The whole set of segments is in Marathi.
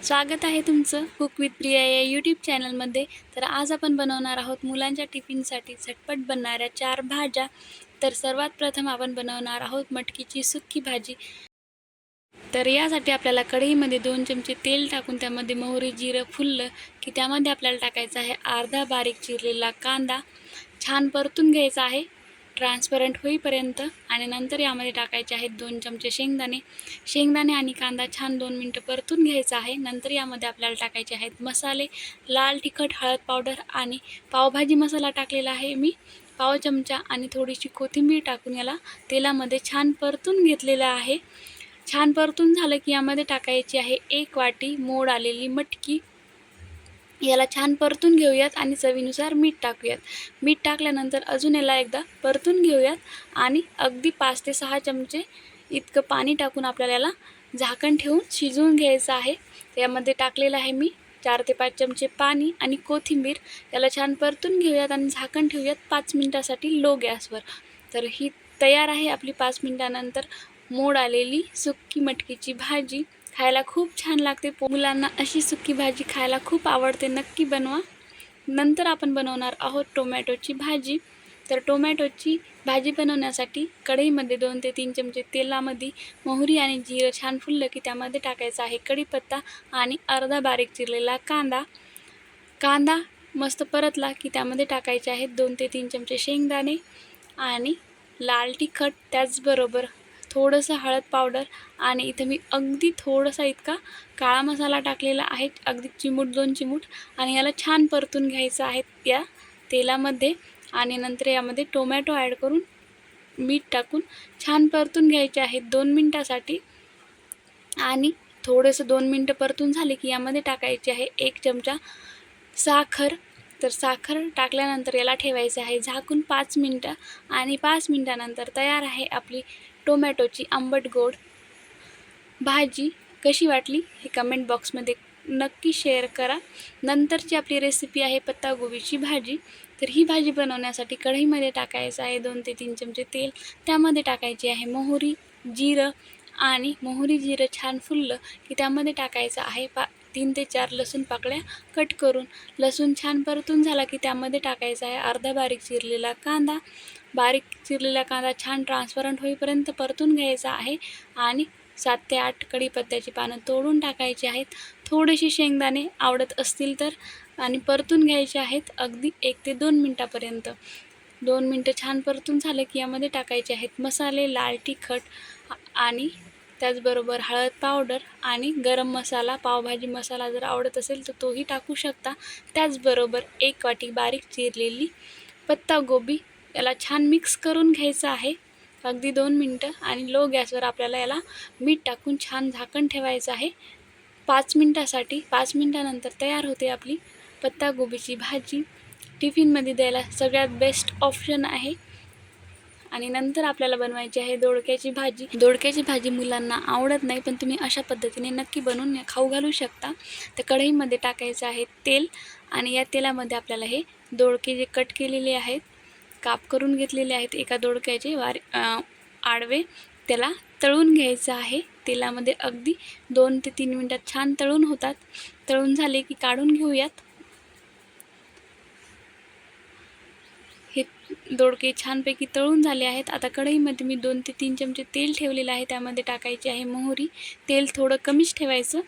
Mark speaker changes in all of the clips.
Speaker 1: स्वागत आहे तुमचं कुक विथ प्रिया या यूट्यूब चॅनलमध्ये। तर आज आपण बनवणार आहोत मुलांच्या टिफिनसाठी झटपट बनणाऱ्या 4 भाज्या। तर सर्वात प्रथम आपण बनवणार आहोत मटकीची सुक्की भाजी। तर यासाठी आपल्याला कढईमध्ये 2 चमचे तेल टाकून त्यामध्ये मोहरी जिरं फुललं की त्यामध्ये आपल्याला टाकायचा आहे अर्धा बारीक चिरलेला कांदा। छान परतून घ्यायचा आहे ट्रान्सपरंट होईपर्यंत। आणि नंतर यामध्ये टाकायचे आहेत 2 चमचे शेंगदाणे आणि कांदा छान 2 मिनिटं परतून घ्यायचा आहे। नंतर यामध्ये आपल्याला टाकायचे आहेत मसाले, लाल तिखट, हळद पावडर आणि पावभाजी मसाला टाकलेला आहे मी पाव चमचा, आणि थोडीशी कोथिंबीर टाकून याला तेलामध्ये छान परतून घेतलेलं आहे। छान परतून झालं की यामध्ये टाकायची आहे 1 वाटी मोड आलेली मटकी। याला छान परतून घेऊयात आणि चवीनुसार मीठ टाकूयात। मीठ टाकल्यानंतर अजून याला एकदा परतून घेऊयात आणि अगदी 5 ते 6 चमचे इतकं पाणी टाकून आपल्याला याला झाकण ठेवून शिजवून घ्यायचं आहे। यामध्ये टाकलेलं आहे मी 4 ते 5 चमचे पाणी आणि कोथिंबीर। याला छान परतून घेऊयात आणि झाकण ठेवूयात 5 मिनिटासाठी लो गॅसवर। तर ही तयार आहे आपली 5 मिनिटानंतर मोड आलेली सुक्की मटकीची भाजी। खायला खूप छान लागते। मुलांना अशी सुक्की भाजी खायला खूप आवडते, नक्की बनवा। नंतर आपण बनवणार आहोत टोमॅटोची भाजी। तर टोमॅटोची भाजी बनवण्यासाठी कढईमध्ये 2 ते 3 चमचे तेलामध्ये मोहरी आणि जिरं छान फुललं की त्यामध्ये टाकायचा आहे कढीपत्ता आणि अर्धा बारीक चिरलेला कांदा मस्त परतला की त्यामध्ये टाकायचे आहेत 2 ते 3 चमचे शेंगदाणे आणि लाल तिखट, त्याचबरोबर थोडंसं हळद पावडर, आणि इथे मी अगदी थोडासा इतका काळा मसाला टाकलेला आहे, अगदी चिमूट 2 चिमूट। आणि याला छान परतून घ्यायचं आहे या तेलामध्ये। आणि नंतर यामध्ये टोमॅटो ॲड करून मीठ टाकून छान परतून घ्यायचे आहेत 2 मिनिटासाठी। आणि थोडंसं 2 मिनिटं परतून झाले की यामध्ये टाकायचे आहे 1 चमचा साखर। तर साखर टाकल्यानंतर याला ठेवायचं आहे झाकून 5 मिनिटं। आणि 5 मिनिटानंतर तयार आहे आपली टोमॅटोची आंबट गोड भाजी। कशी वाटली हे कमेंट बॉक्समध्ये नक्की शेअर करा। नंतरची आपली रेसिपी आहे पत्तागोबीची भाजी। तर ही भाजी बनवण्यासाठी कढईमध्ये टाकायचं आहे 2 ते 3 चमचे तेल। त्यामध्ये टाकायची आहे मोहरी जिरं, आणि मोहरी जिरं छान फुललं की त्यामध्ये टाकायचं आहे 3 ते 4 लसूण पाकळ्या कट करून। लसूण छान परतून झाला की त्यामध्ये टाकायचा आहे अर्धा बारीक चिरलेला कांदा। बारीक चिरलेला कांदा छान ट्रान्सपरंट होईपर्यंत परतून घ्यायचा आहे। आणि 7 ते 8 कढीपत्त्याची पानं तोडून टाकायची आहेत, थोडेसे शेंगदाणे आवडत असतील तर, आणि परतून घ्यायचे आहेत अगदी 1 ते 2 मिनिटापर्यंत। 2 मिनिटं छान परतून झाले की यामध्ये टाकायचे आहेत मसाले, लाल तिखट आणि त्याचबरोबर हळद पावडर आणि गरम मसाला, पावभाजी मसाला जर आवडत असेल तर तोही टाकू शकता। त्याचबरोबर 1 वाटी बारीक चिरलेली पत्तागोबी। याला छान मिक्स करून घ्यायचं आहे अगदी 2 मिनिटं। आणि लो गॅसवर आपल्याला याला मीठ टाकून छान झाकण ठेवायचं आहे 5 मिनिटासाठी। 5 मिनिटानंतर तयार होते आपली पत्तागोबीची भाजी। टिफिनमध्ये द्यायला सगळ्यात बेस्ट ऑप्शन आहे। आणि नंतर आपल्याला बनवायची आहे दोडक्याची भाजी। दोडक्याची भाजी मुलांना आवडत नाही, पण तुम्ही अशा पद्धतीने नक्की बनवून खाऊ घालू शकता। तर कढईमध्ये टाकायचं आहे तेल, आणि या तेलामध्ये आपल्याला हे दोडके जे कट केलेले आहेत, काप करून घेतलेले आहेत एका दोडक्याचे आडवे, त्याला तळून घ्यायचं आहे तेलामध्ये। अगदी 2 ते 3 मिनिटात छान तळून होतात। तळून झाले की काढून घेऊयात। हे दोडके छानपैकी तळून झाले आहेत। आता कढईमध्ये मी 2 ते 3 चमचे तेल ठेवलेलं आहे, त्यामध्ये टाकायची आहे मोहरी। तेल थोडं कमीच ठेवायचं,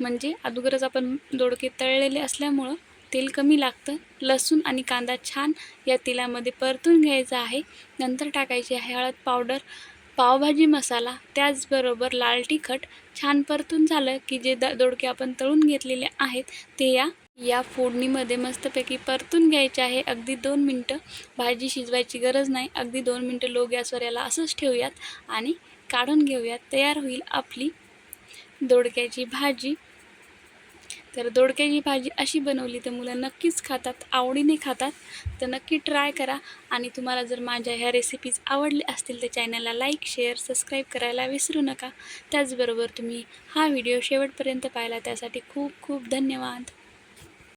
Speaker 1: म्हणजे अगोदरच आपण दोडके तळलेले असल्यामुळं तेल कमी लागतं। लसूण आणि कांदा छान या तेलामध्ये परतून घ्यायचा आहे। नंतर टाकायची आहे हळद पावडर, पावभाजी मसाला, त्याचबरोबर लाल तिखट। छान परतून झालं की जे दोडके आपण तळून घेतलेले आहेत ते या फोडणीमध्ये मस्तपैकी परतून घ्यायचे आहे अगदी 2 मिनिटं। भाजी शिजवायची गरज नाही, अगदी 2 मिनिटं लो गॅसवर याला असंच ठेवूयात आणि काढून घेऊयात। तयार होईल आपली दोडक्याची भाजी। तर दोडक्याची भाजी अशी बनवली तर मुलं नक्कीच खातात, आवडीने खातात। तर नक्की ट्राय करा। आणि तुम्हाला जर माझ्या ह्या रेसिपीज आवडल्या असतील तर चॅनलला लाईक, शेअर, सबस्क्राईब करायला विसरू नका। त्याचबरोबर तुम्ही हा व्हिडिओ शेवटपर्यंत पाहिला त्यासाठी खूप खूप धन्यवाद।